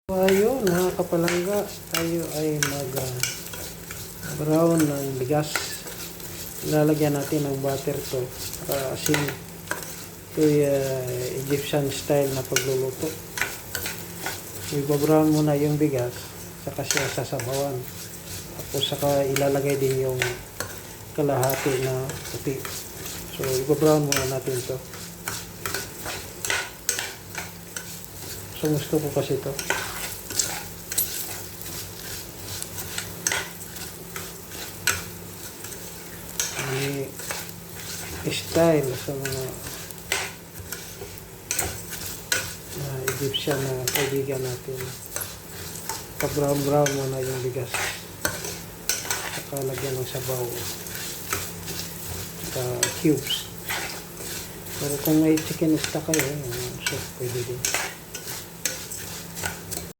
Ayun, mga kapalangga, tayo ay brown ng bigas. Lalagyan natin ng butter to para asin. Ito Egyptian style na pagluluto. Ibabrown muna yung bigas, saka siya sasabawan. Tapos saka ilalagay din yung kalahati na puti. So ibabrown muna natin to. So gusto ko kasi to. Style sa mga Egyptian na kaibigan natin. Pa-brown muna yung bigas, saka lagyan ng sabaw, saka cubes. Pero kung may chicken stock kayo, so pwede din.